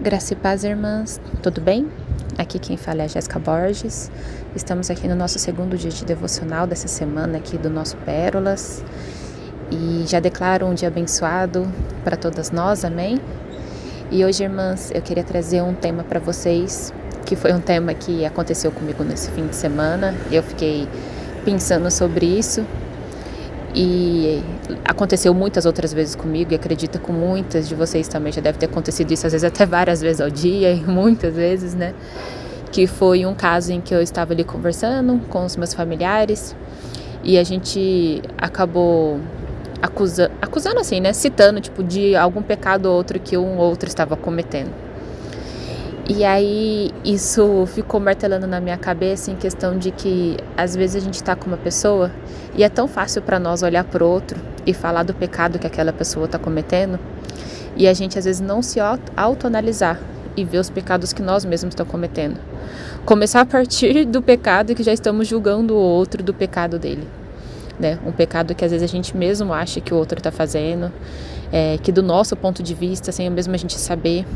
Graça e paz, irmãs, tudo bem? Aqui quem fala é a Jéssica Borges. Estamos aqui no nosso segundo dia de devocional dessa semana aqui do nosso Pérolas. E já declaro um dia abençoado para todas nós, amém? E hoje, irmãs, eu queria trazer um tema para vocês, que foi um tema que aconteceu comigo nesse fim de semana. Eu fiquei pensando sobre isso. E aconteceu muitas outras vezes comigo e acredito com muitas de vocês também já deve ter acontecido isso, às vezes até várias vezes ao dia e muitas vezes, né? Que foi um caso em que eu estava ali conversando com os meus familiares e a gente acabou acusando assim, né? Citando, tipo, de algum pecado ou outro que um ou outro estava cometendo. E aí isso ficou martelando na minha cabeça em questão de que às vezes a gente está com uma pessoa e é tão fácil para nós olhar para o outro e falar do pecado que aquela pessoa está cometendo e a gente às vezes não se autoanalisar e ver os pecados que nós mesmos estamos cometendo. Começar a partir do pecado que já estamos julgando o outro do pecado dele, né? Um pecado que às vezes a gente mesmo acha que o outro está fazendo, que do nosso ponto de vista, sem mesmo a gente saber.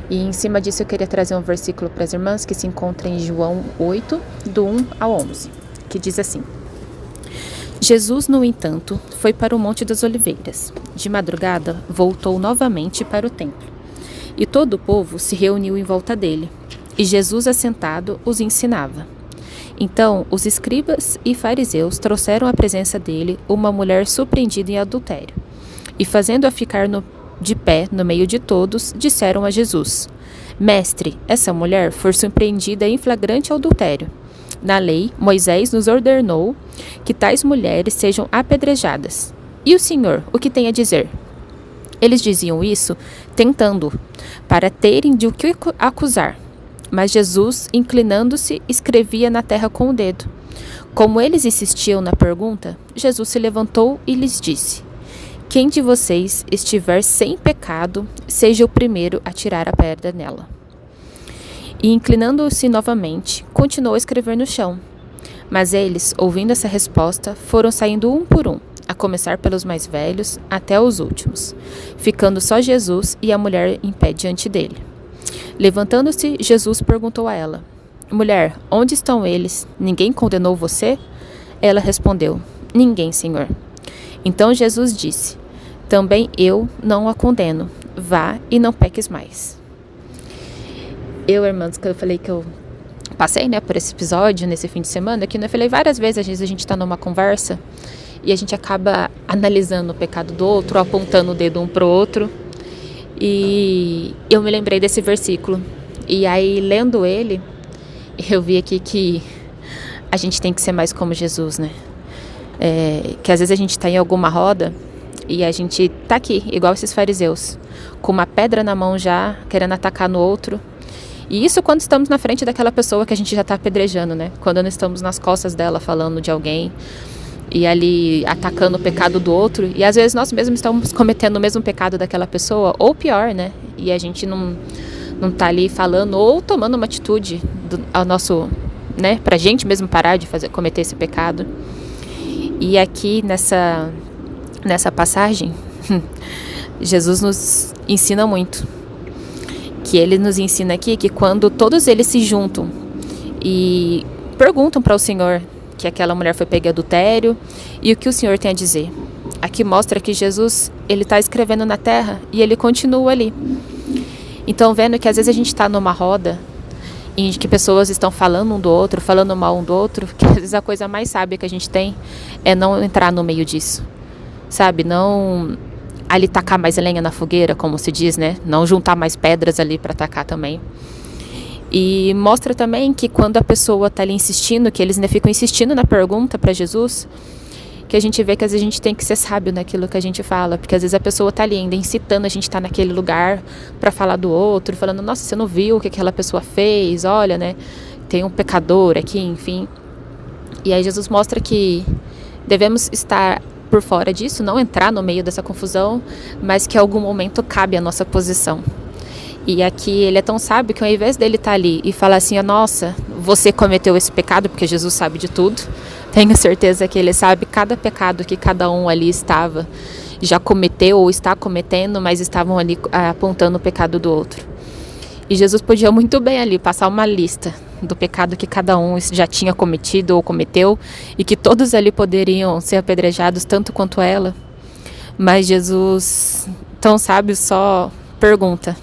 E em cima disso eu queria trazer um versículo para as irmãs que se encontra em João 8, do 1 ao 11, que diz assim: Jesus, no entanto, foi para o Monte das Oliveiras. De madrugada, voltou novamente para o templo. E todo o povo se reuniu em volta dele. E Jesus, assentado, os ensinava. Então, os escribas e fariseus trouxeram à presença dele uma mulher surpreendida em adultério. E fazendo-a ficar de pé no meio de todos, disseram a Jesus: Mestre, essa mulher foi surpreendida em flagrante adultério. Na lei, Moisés nos ordenou que tais mulheres sejam apedrejadas. E o Senhor, o que tem a dizer? Eles diziam isso, tentando, para terem de o que acusar. Mas Jesus, inclinando-se, escrevia na terra com o dedo. Como eles insistiam na pergunta, Jesus se levantou e lhes disse: Quem de vocês estiver sem pecado, seja o primeiro a tirar a pedra nela. E inclinando-se novamente, continuou a escrever no chão. Mas eles, ouvindo essa resposta, foram saindo um por um, a começar pelos mais velhos até os últimos, ficando só Jesus e a mulher em pé diante dele. Levantando-se, Jesus perguntou a ela: Mulher, onde estão eles? Ninguém condenou você? Ela respondeu: Ninguém, Senhor. Então Jesus disse: Também eu não a condeno. Vá e não peques mais. Irmãs, que eu falei que eu passei, né, por esse episódio nesse fim de semana, que eu falei várias vezes, às vezes a gente está numa conversa e a gente acaba analisando o pecado do outro, apontando o dedo um pro outro. E eu me lembrei desse versículo. E aí, lendo ele, eu vi aqui que a gente tem que ser mais como Jesus, né? Que às vezes a gente está em alguma roda e a gente tá aqui, igual esses fariseus, com uma pedra na mão já, querendo atacar no outro. E isso quando estamos na frente daquela pessoa que a gente já está apedrejando, né? Quando não estamos nas costas dela falando de alguém e ali atacando o pecado do outro. E às vezes nós mesmos estamos cometendo o mesmo pecado daquela pessoa, ou pior, né? E a gente não tá ali falando ou tomando uma atitude ao nosso, né? Pra gente mesmo parar de cometer esse pecado. E aqui nessa passagem, Jesus nos ensina muito. Que ele nos ensina aqui que quando todos eles se juntam e perguntam para o Senhor que aquela mulher foi pega em adultério e o que o Senhor tem a dizer. Aqui mostra que Jesus, ele está escrevendo na terra e ele continua ali. Então vendo que às vezes a gente está numa roda em que pessoas estão falando um do outro, falando mal um do outro, que às vezes a coisa mais sábia que a gente tem é não entrar no meio disso, sabe? Não ali tacar mais lenha na fogueira, como se diz, né? Não juntar mais pedras ali para atacar também. E mostra também que quando a pessoa está ali insistindo, que eles ainda ficam insistindo na pergunta para Jesus, que a gente vê que às vezes a gente tem que ser sábio naquilo que a gente fala, porque às vezes a pessoa está ali ainda incitando a gente estar naquele lugar para falar do outro, falando, nossa, você não viu o que aquela pessoa fez, olha, né? Tem um pecador aqui, enfim. E aí Jesus mostra que devemos estar por fora disso, não entrar no meio dessa confusão, mas que em algum momento cabe a nossa posição. E aqui ele é tão sábio que ao invés dele estar ali e falar assim, nossa, você cometeu esse pecado, porque Jesus sabe de tudo, tenho certeza que ele sabe cada pecado que cada um ali estava, já cometeu ou está cometendo, mas estavam ali apontando o pecado do outro. E Jesus podia muito bem ali passar uma lista do pecado que cada um já tinha cometido ou cometeu e que todos ali poderiam ser apedrejados tanto quanto ela. Mas Jesus, tão sábio, só pergunta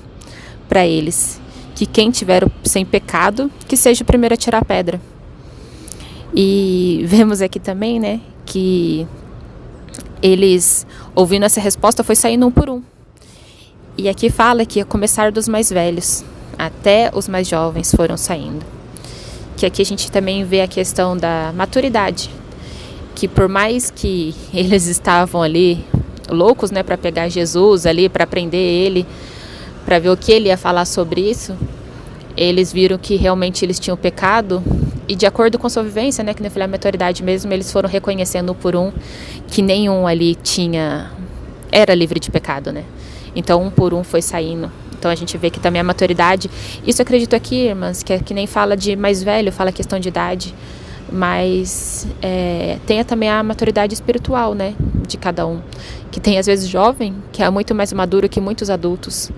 para eles que quem tiver sem pecado, que seja o primeiro a tirar a pedra. E vemos aqui também, né, que eles, ouvindo essa resposta, foi saindo um por um. E aqui fala que ia começar dos mais velhos, até os mais jovens foram saindo. Que aqui a gente também vê a questão da maturidade, que por mais que eles estavam ali loucos, né, para pegar Jesus ali, para prender ele, para ver o que ele ia falar sobre isso, eles viram que realmente eles tinham pecado e de acordo com sua vivência, né, que nem eu falei, a maturidade mesmo, eles foram reconhecendo um por um que nenhum ali era livre de pecado, né? Então um por um foi saindo. Então a gente vê que também a maturidade, isso eu acredito aqui, irmãs, que nem fala de mais velho, fala questão de idade, mas tem também a maturidade espiritual, né, de cada um, que tem às vezes jovem, que é muito mais maduro que muitos adultos,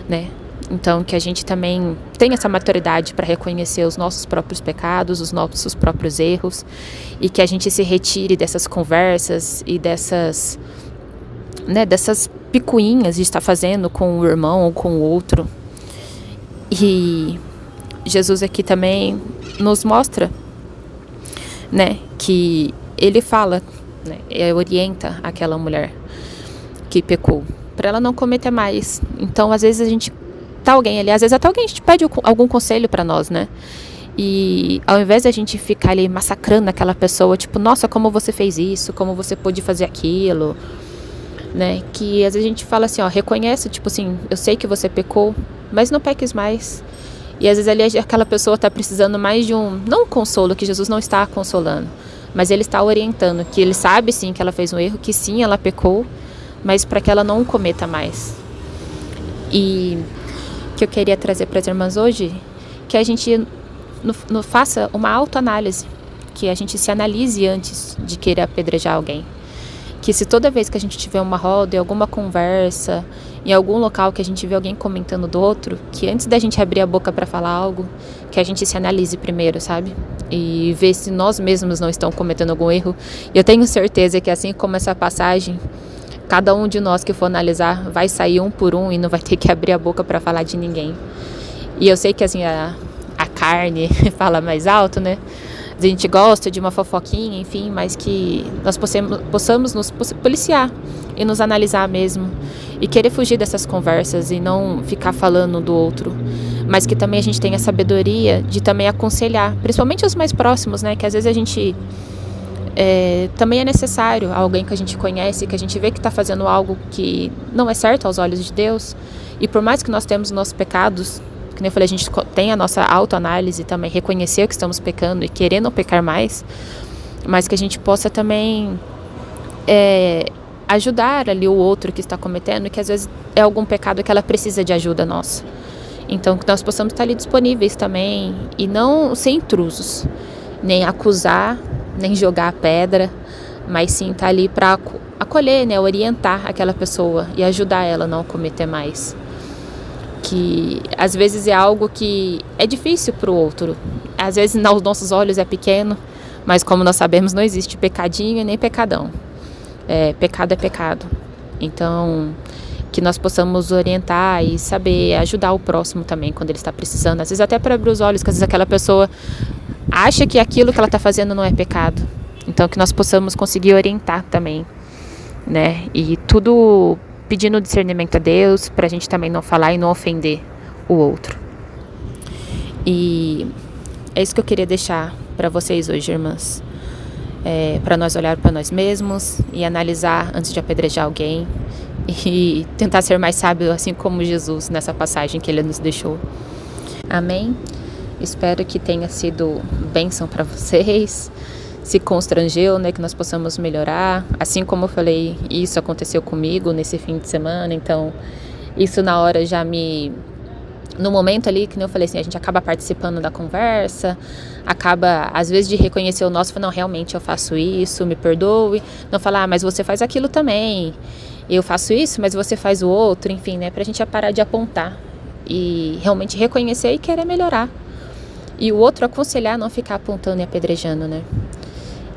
né, então que a gente também tem essa maturidade para reconhecer os nossos próprios pecados, os nossos próprios erros, e que a gente se retire dessas conversas e dessas picuinhas de estar fazendo com o irmão ou com o outro. E Jesus aqui também nos mostra, né, que ele fala, né, orienta aquela mulher que pecou, para ela não cometer mais. Então, às vezes a gente tá alguém ali, às vezes até alguém a gente pede algum conselho para nós, né? E ao invés de a gente ficar ali massacrando aquela pessoa, tipo, nossa, como você fez isso, como você pôde fazer aquilo, né? Que às vezes a gente fala assim, ó, reconhece, tipo assim, eu sei que você pecou, mas não peques mais. E às vezes ali aquela pessoa está precisando mais de não um consolo, que Jesus não está consolando, mas ele está orientando, que ele sabe sim que ela fez um erro, que sim, ela pecou, mas para que ela não cometa mais. E que eu queria trazer para as irmãs hoje, que a gente faça uma autoanálise, que a gente se analise antes de querer apedrejar alguém. Que se toda vez que a gente tiver uma roda, em alguma conversa, em algum local que a gente vê alguém comentando do outro, que antes da gente abrir a boca para falar algo, que a gente se analise primeiro, sabe? E ver se nós mesmos não estamos cometendo algum erro. E eu tenho certeza que assim como essa passagem, cada um de nós que for analisar vai sair um por um e não vai ter que abrir a boca para falar de ninguém. E eu sei que assim a carne fala mais alto, né? A gente gosta de uma fofoquinha, enfim, mas que nós possamos nos policiar e nos analisar mesmo e querer fugir dessas conversas e não ficar falando do outro, mas que também a gente tenha a sabedoria de também aconselhar, principalmente os mais próximos, né, que às vezes a gente também é necessário alguém que a gente conhece, que a gente vê que está fazendo algo que não é certo aos olhos de Deus, e por mais que nós temos nossos pecados, que nem eu falei, a gente tem a nossa autoanálise também, reconhecer que estamos pecando e querer não pecar mais, mas que a gente possa também ajudar ali o outro que está cometendo, que às vezes é algum pecado que ela precisa de ajuda nossa. Então, que nós possamos estar ali disponíveis também e não ser intrusos, nem acusar, nem jogar a pedra, mas sim estar ali para acolher, né, orientar aquela pessoa e ajudar ela a não cometer mais. Que às vezes é algo que é difícil para o outro, às vezes aos nossos olhos é pequeno, mas como nós sabemos não existe pecadinho nem pecadão, pecado é pecado. Então que nós possamos orientar e saber ajudar o próximo também quando ele está precisando, às vezes até para abrir os olhos, que às vezes aquela pessoa acha que aquilo que ela está fazendo não é pecado, então que nós possamos conseguir orientar também, né, e tudo pedindo discernimento a Deus, para a gente também não falar e não ofender o outro. E é isso que eu queria deixar para vocês hoje, irmãs. Para nós olhar para nós mesmos e analisar antes de apedrejar alguém e tentar ser mais sábio, assim como Jesus, nessa passagem que ele nos deixou. Amém? Espero que tenha sido bênção para vocês. Se constrangeu, né, que nós possamos melhorar, assim como eu falei, isso aconteceu comigo nesse fim de semana, então isso na hora já no momento ali, que eu falei assim, a gente acaba participando da conversa, acaba às vezes de reconhecer o nosso, não, realmente eu faço isso, me perdoe, não falar, mas você faz aquilo também, eu faço isso, mas você faz o outro, enfim, né, pra gente parar de apontar e realmente reconhecer e querer melhorar. E o outro aconselhar a não ficar apontando e apedrejando, né?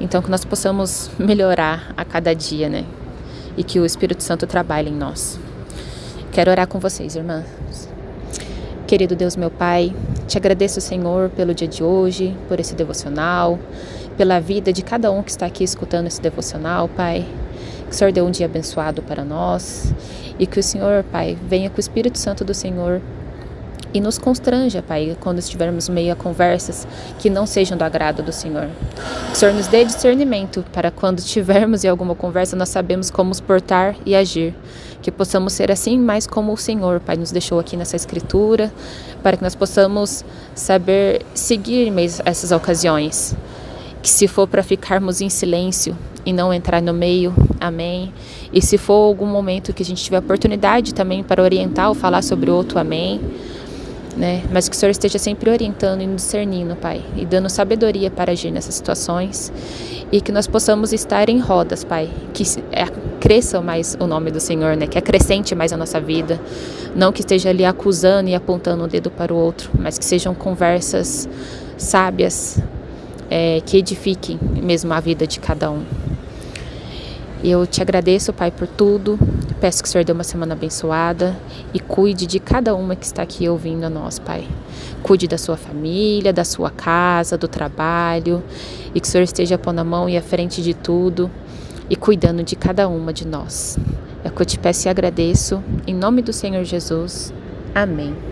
Então que nós possamos melhorar a cada dia, né? E que o Espírito Santo trabalhe em nós. Quero orar com vocês, irmãs. Querido Deus, meu Pai, te agradeço, Senhor, pelo dia de hoje, por esse devocional, pela vida de cada um que está aqui escutando esse devocional, Pai. Que o Senhor dê um dia abençoado para nós e que o Senhor, Pai, venha com o Espírito Santo do Senhor e nos constranja, Pai, quando estivermos meio a conversas que não sejam do agrado do Senhor. Que o Senhor nos dê discernimento para quando estivermos em alguma conversa, nós sabemos como nos portar e agir. Que possamos ser assim, mais como o Senhor, Pai, nos deixou aqui nessa escritura, para que nós possamos saber seguir essas ocasiões. Que se for para ficarmos em silêncio e não entrar no meio, amém. E se for algum momento que a gente tiver oportunidade também para orientar ou falar sobre outro, amém. Né? Mas que o Senhor esteja sempre orientando e nos discernindo, Pai, e dando sabedoria para agir nessas situações, e que nós possamos estar em rodas, Pai, que cresça mais o nome do Senhor, né? Que acrescente mais a nossa vida, não que esteja ali acusando e apontando o dedo para o outro, mas que sejam conversas sábias, que edifiquem mesmo a vida de cada um. Eu te agradeço, Pai, por tudo. Peço que o Senhor dê uma semana abençoada e cuide de cada uma que está aqui ouvindo a nós, Pai. Cuide da sua família, da sua casa, do trabalho, e que o Senhor esteja pondo a mão e à frente de tudo e cuidando de cada uma de nós. É o que eu te peço e agradeço. Em nome do Senhor Jesus. Amém.